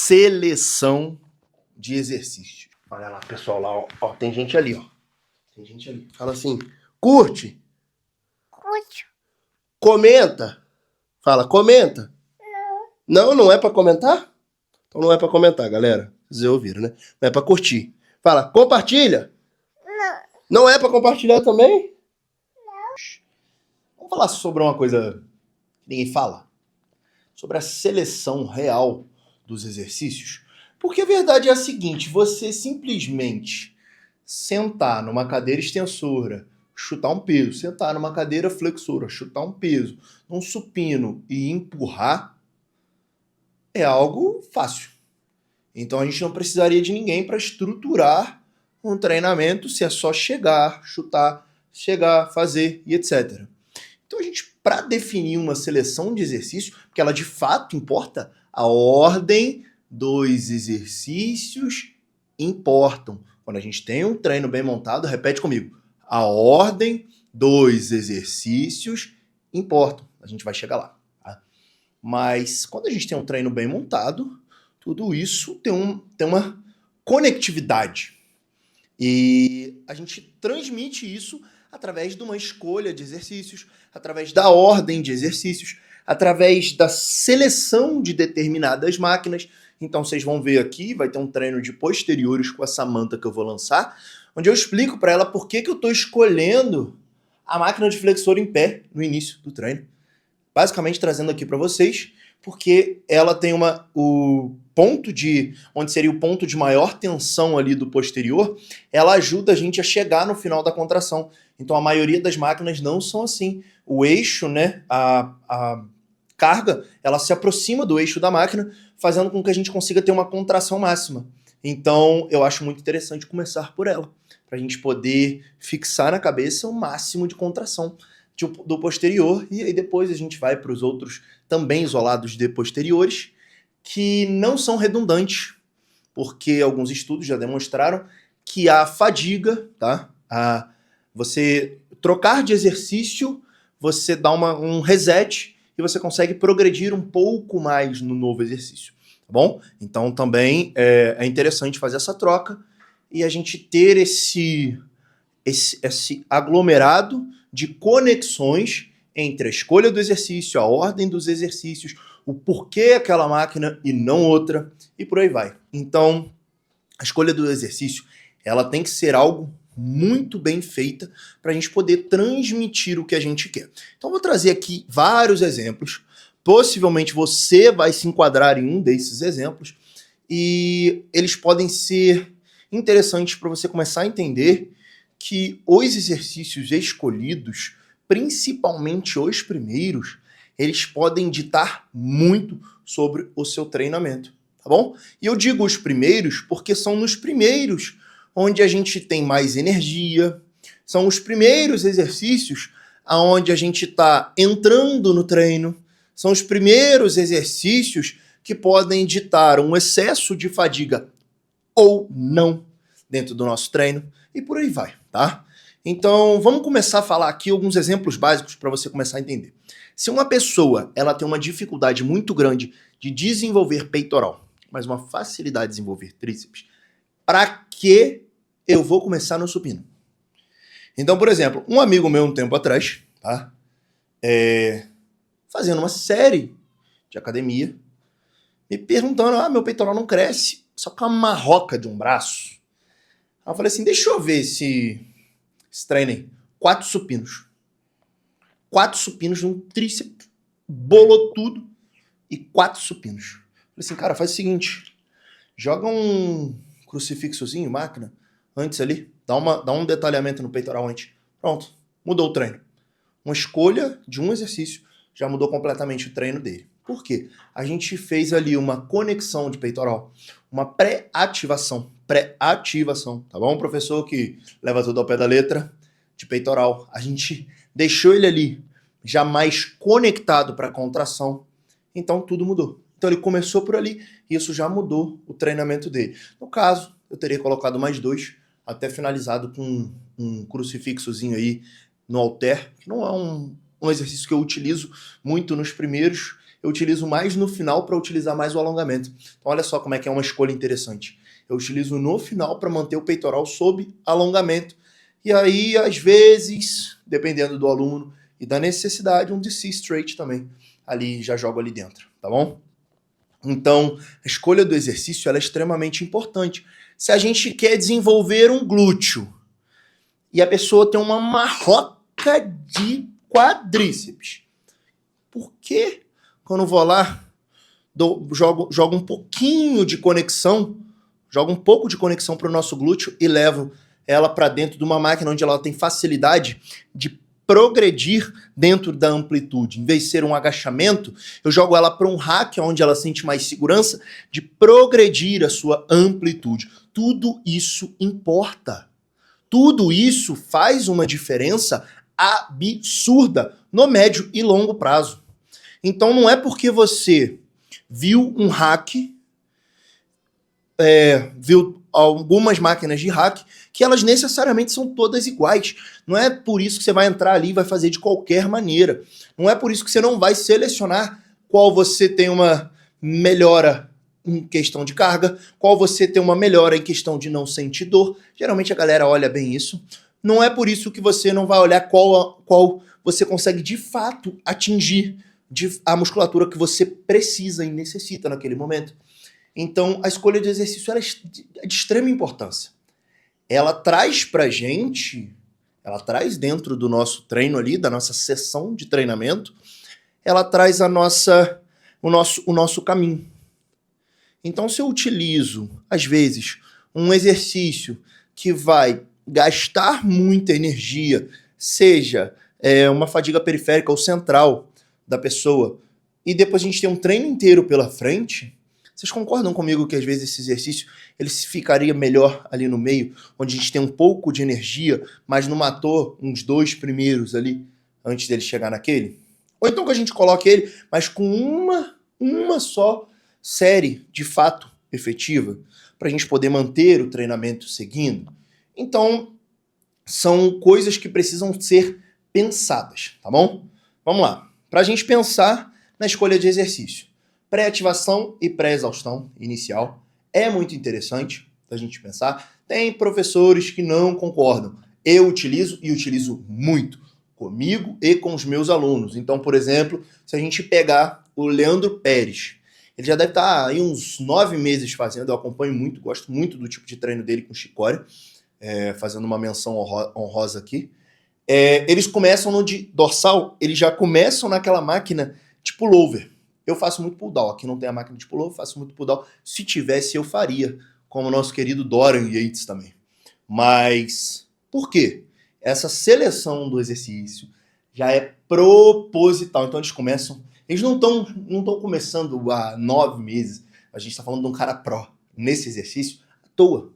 seleção de exercícios. Olha lá, pessoal, lá, ó, tem gente ali, ó. Tem gente ali. Fala assim, curte. Curte. Comenta. Fala, comenta. Não é pra comentar? Então não é pra comentar, galera. Vocês ouviram, né? Não é pra curtir. Fala, compartilha. Não é pra compartilhar também? Vamos falar sobre uma coisa que ninguém fala. Sobre a seleção real dos exercícios. Porque a verdade é a seguinte, você simplesmente sentar numa cadeira extensora, chutar um peso, sentar numa cadeira flexora, chutar um peso, num supino e empurrar, é algo fácil. Então a gente não precisaria de ninguém para estruturar um treinamento se é só chegar, chutar, chegar, fazer e etc. Então a gente, para definir uma seleção de exercícios, porque ela de fato importa, a ordem dos exercícios importam. Quando a gente tem um treino bem montado, repete comigo, a ordem dos exercícios importam. A gente vai chegar lá. Tá? Mas quando a gente tem um treino bem montado, tudo isso tem uma conectividade. E a gente transmite isso através de uma escolha de exercícios, através da ordem de exercícios, através da seleção de determinadas máquinas. Então vocês vão ver aqui, vai ter um treino de posteriores com a Samantha que eu vou lançar, onde eu explico para ela por que eu estou escolhendo a máquina de flexor em pé no início do treino. Basicamente trazendo aqui para vocês, porque ela tem o ponto de, onde seria o ponto de maior tensão ali do posterior, ela ajuda a gente a chegar no final da contração. Então a maioria das máquinas não são assim. O eixo, né, a carga, ela se aproxima do eixo da máquina, fazendo com que a gente consiga ter uma contração máxima. Então eu acho muito interessante começar por ela, para a gente poder fixar na cabeça o máximo de contração do posterior, e aí depois a gente vai para os outros também isolados de posteriores, que não são redundantes, porque alguns estudos já demonstraram que a fadiga, tá? Você trocar de exercício, você dá um reset e você consegue progredir um pouco mais no novo exercício, tá bom? Então também é interessante fazer essa troca e a gente ter esse aglomerado de conexões entre a escolha do exercício, a ordem dos exercícios, o porquê aquela máquina e não outra, e por aí vai. Então, a escolha do exercício, ela tem que ser algo muito bem feita para a gente poder transmitir o que a gente quer. Então, vou trazer aqui vários exemplos. Possivelmente você vai se enquadrar em um desses exemplos e eles podem ser interessantes para você começar a entender que os exercícios escolhidos, principalmente os primeiros, eles podem ditar muito sobre o seu treinamento, tá bom? E eu digo os primeiros porque são nos primeiros onde a gente tem mais energia, são os primeiros exercícios onde a gente está entrando no treino, são os primeiros exercícios que podem ditar um excesso de fadiga ou não dentro do nosso treino, e por aí vai, tá? Então, vamos começar a falar aqui alguns exemplos básicos para você começar a entender. Se uma pessoa ela tem uma dificuldade muito grande de desenvolver peitoral, mas uma facilidade de desenvolver tríceps, para que eu vou começar no supino? Então, por exemplo, um amigo meu um tempo atrás, tá? Fazendo uma série de academia, me perguntando, meu peitoral não cresce, só com uma marroca de um braço. Aí eu falei assim, deixa eu ver esse treino aí. 4 supinos. 4 supinos num tríceps, bolou tudo e 4 supinos. Falei assim, cara, faz o seguinte, joga um crucifixozinho, máquina, antes ali, dá um detalhamento no peitoral antes. Pronto, mudou o treino. Uma escolha de um exercício já mudou completamente o treino dele. Por quê? A gente fez ali uma conexão de peitoral, uma pré-ativação, tá bom? O professor que leva tudo ao pé da letra de peitoral, a gente deixou ele ali já mais conectado para a contração, então tudo mudou. Então ele começou por ali e isso já mudou o treinamento dele. No caso, eu teria colocado mais 2, até finalizado com um crucifixozinho aí no halter, que não é um exercício que eu utilizo muito nos primeiros. eu utilizo mais no final para utilizar mais o alongamento. Então olha só como é que é uma escolha interessante. Eu utilizo no final para manter o peitoral sob alongamento. E aí, às vezes, dependendo do aluno e da necessidade, um DC straight também. Ali, já jogo ali dentro, tá bom? Então, a escolha do exercício ela é extremamente importante. Se a gente quer desenvolver um glúteo e a pessoa tem uma marroca de quadríceps, por que quando eu vou lá, jogo um pouquinho de conexão, jogo um pouco de conexão para o nosso glúteo e levo ela para dentro de uma máquina onde ela tem facilidade de progredir dentro da amplitude. Em vez de ser um agachamento, eu jogo ela para um hack, onde ela sente mais segurança de progredir a sua amplitude. Tudo isso importa. Tudo isso faz uma diferença absurda no médio e longo prazo. Então não é porque você viu um hack, viu algumas máquinas de hack, que elas necessariamente são todas iguais. Não é por isso que você vai entrar ali e vai fazer de qualquer maneira. Não é por isso que você não vai selecionar qual você tem uma melhora em questão de carga, qual você tem uma melhora em questão de não sentir dor. Geralmente a galera olha bem isso. Não é por isso que você não vai olhar qual você consegue de fato atingir a musculatura que você precisa e necessita naquele momento. Então, a escolha de exercício ela é de extrema importância. Ela traz pra gente, ela traz dentro do nosso treino ali, da nossa sessão de treinamento, ela traz o nosso caminho. Então, se eu utilizo, às vezes, um exercício que vai gastar muita energia, seja uma fadiga periférica ou central da pessoa, e depois a gente tem um treino inteiro pela frente, vocês concordam comigo que às vezes esse exercício ele ficaria melhor ali no meio, onde a gente tem um pouco de energia, mas não matou uns 2 primeiros ali, antes dele chegar naquele? Ou então que a gente coloque ele, mas com uma só série de fato efetiva, para a gente poder manter o treinamento seguindo? Então, são coisas que precisam ser pensadas, tá bom? Vamos lá. Para a gente pensar na escolha de exercício. Pré-ativação e pré-exaustão inicial é muito interessante da gente pensar. Tem professores que não concordam. Eu utilizo e utilizo muito comigo e com os meus alunos. Então, por exemplo, se a gente pegar o Leandro Pérez, ele já deve estar aí uns 9 meses fazendo, eu acompanho muito, gosto muito do tipo de treino dele com Chicória, fazendo uma menção honrosa aqui. Eles começam no de dorsal, eles já começam naquela máquina de pullover. Eu faço muito pull down, aqui não tem a máquina de pullover, faço muito pull down. Se tivesse, eu faria, como o nosso querido Dorian Yates também. Mas, por quê? Essa seleção do exercício já é proposital. Então eles não estão começando há 9 meses. A gente está falando de um cara pró nesse exercício à toa.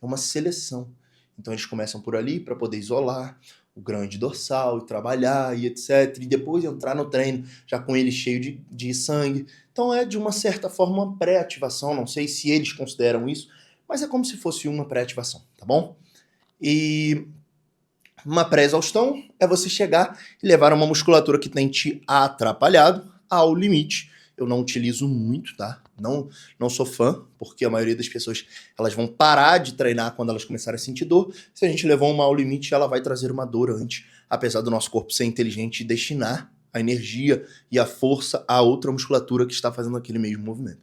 É uma seleção. Então eles começam por ali para poder isolar o grande dorsal e trabalhar e etc. E depois entrar no treino já com ele cheio de sangue. Então é de uma certa forma uma pré-ativação. Não sei se eles consideram isso, mas é como se fosse uma pré-ativação, tá bom? E uma pré-exaustão é você chegar e levar uma musculatura que tem te atrapalhado ao limite. Eu não utilizo muito, tá? Não sou fã, porque a maioria das pessoas elas vão parar de treinar quando elas começarem a sentir dor. Se a gente levar uma ao limite, ela vai trazer uma dor antes, apesar do nosso corpo ser inteligente e destinar a energia e a força a outra musculatura que está fazendo aquele mesmo movimento.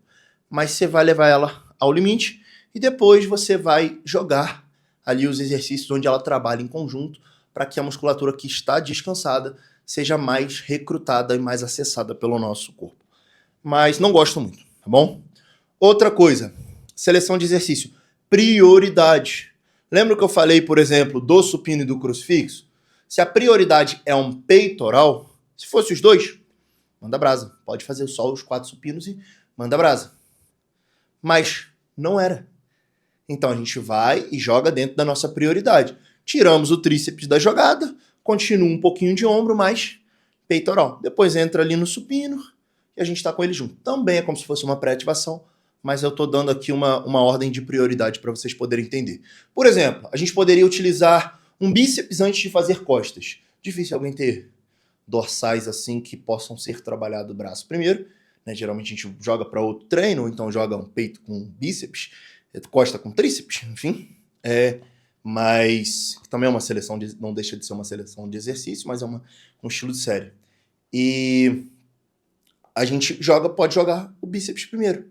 Mas você vai levar ela ao limite e depois você vai jogar ali os exercícios onde ela trabalha em conjunto para que a musculatura que está descansada seja mais recrutada e mais acessada pelo nosso corpo. Mas não gosto muito, tá bom? Outra coisa, seleção de exercício. Prioridade. Lembra que eu falei, por exemplo, do supino e do crucifixo? Se a prioridade é um peitoral, se fosse os dois, manda brasa. Pode fazer só os 4 supinos e manda brasa. Mas não era. Então a gente vai e joga dentro da nossa prioridade. Tiramos o tríceps da jogada, continua um pouquinho de ombro, mas peitoral. Depois entra ali no supino e a gente está com ele junto. Também é como se fosse uma pré-ativação, mas eu estou dando aqui uma ordem de prioridade para vocês poderem entender. Por exemplo, a gente poderia utilizar um bíceps antes de fazer costas. Difícil alguém ter dorsais assim que possam ser trabalhado o braço primeiro, né? Geralmente a gente joga para outro treino, ou então joga um peito com bíceps, costa com tríceps, enfim. Mas também é uma seleção, não deixa de ser uma seleção de exercício, mas é um estilo de série. E a gente pode jogar o bíceps primeiro.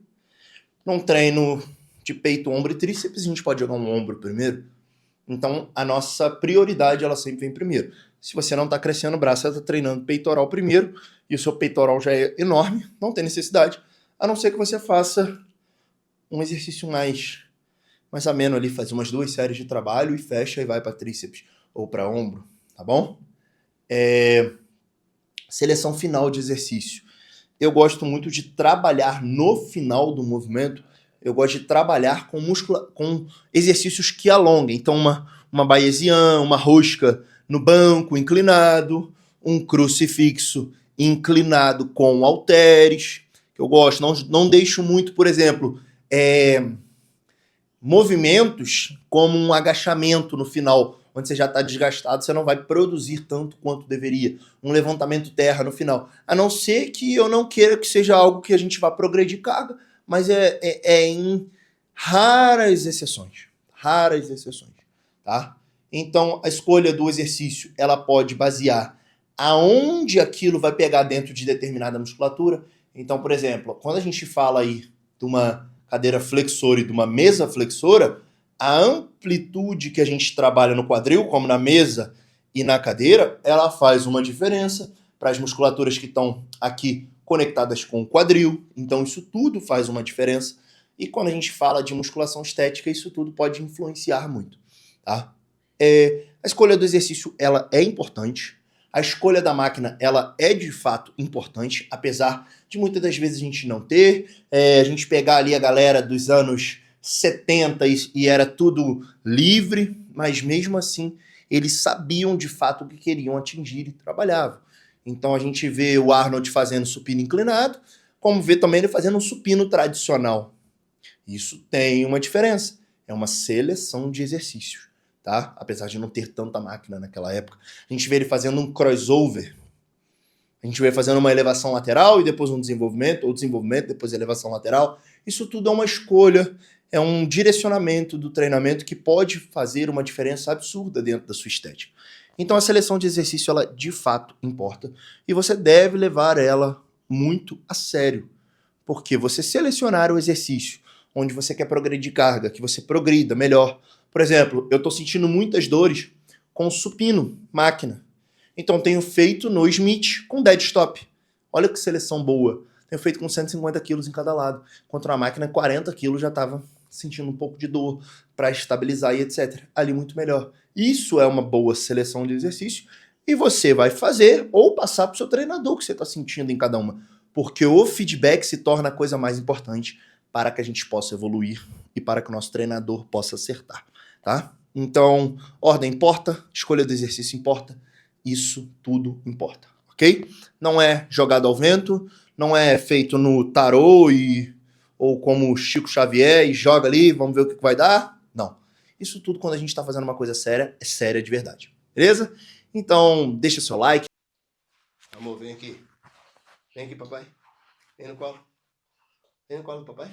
Num treino de peito, ombro e tríceps, a gente pode jogar um ombro primeiro. Então, a nossa prioridade, ela sempre vem primeiro. Se você não está crescendo o braço, você está treinando peitoral primeiro, e o seu peitoral já é enorme, não tem necessidade, a não ser que você faça um exercício mais ameno ali, faz umas 2 séries de trabalho e fecha e vai para tríceps ou para ombro, tá bom? Seleção final de exercício. Eu gosto muito de trabalhar no final do movimento, eu gosto de trabalhar com exercícios que alonguem. Então, uma bayesian, uma rosca no banco inclinado, um crucifixo inclinado com halteres, que eu gosto. Não deixo muito, por exemplo, movimentos como um agachamento no final, onde você já está desgastado, você não vai produzir tanto quanto deveria. Um levantamento terra no final. A não ser que eu não queira que seja algo que a gente vá progredir carga, mas é em raras exceções. Raras exceções, tá? Então, a escolha do exercício, ela pode basear aonde aquilo vai pegar dentro de determinada musculatura. Então, por exemplo, quando a gente fala aí de uma cadeira flexora e de uma mesa flexora, a amplitude que a gente trabalha no quadril, como na mesa e na cadeira, ela faz uma diferença para as musculaturas que estão aqui conectadas com o quadril. Então, isso tudo faz uma diferença. E quando a gente fala de musculação estética, isso tudo pode influenciar muito, tá? A escolha do exercício, ela é importante. A escolha da máquina, ela é de fato importante, apesar de muitas das vezes a gente não ter. A gente pegar ali a galera dos anos 70 e era tudo livre, mas mesmo assim eles sabiam de fato o que queriam atingir e trabalhavam. Então a gente vê o Arnold fazendo supino inclinado, como vê também ele fazendo um supino tradicional. Isso tem uma diferença. É uma seleção de exercícios, tá? Apesar de não ter tanta máquina naquela época. A gente vê ele fazendo um crossover. A gente vê fazendo uma elevação lateral e depois um desenvolvimento, ou desenvolvimento, depois elevação lateral. Isso tudo é uma escolha, é um direcionamento do treinamento que pode fazer uma diferença absurda dentro da sua estética. Então a seleção de exercício, ela de fato importa. E você deve levar ela muito a sério. Porque você selecionar o exercício onde você quer progredir carga, que você progrida melhor. Por exemplo, eu estou sentindo muitas dores com supino, máquina. Então tenho feito no Smith com dead stop. Olha que seleção boa. Tenho feito com 150 quilos em cada lado. Contra uma máquina 40 quilos já estava sentindo um pouco de dor para estabilizar e etc. Ali muito melhor. Isso é uma boa seleção de exercício e você vai fazer ou passar para o seu treinador o que você está sentindo em cada uma. Porque o feedback se torna a coisa mais importante para que a gente possa evoluir e para que o nosso treinador possa acertar, tá? Então, ordem importa, escolha do exercício importa, isso tudo importa, ok? Não é jogado ao vento, não é feito no tarô ou como Chico Xavier e joga ali, vamos ver o que vai dar. Não. Isso tudo, quando a gente está fazendo uma coisa séria, é séria de verdade, beleza? Então, deixa seu like. Amor, vem aqui. Vem aqui, papai. Vem no colo. Vem no colo, papai.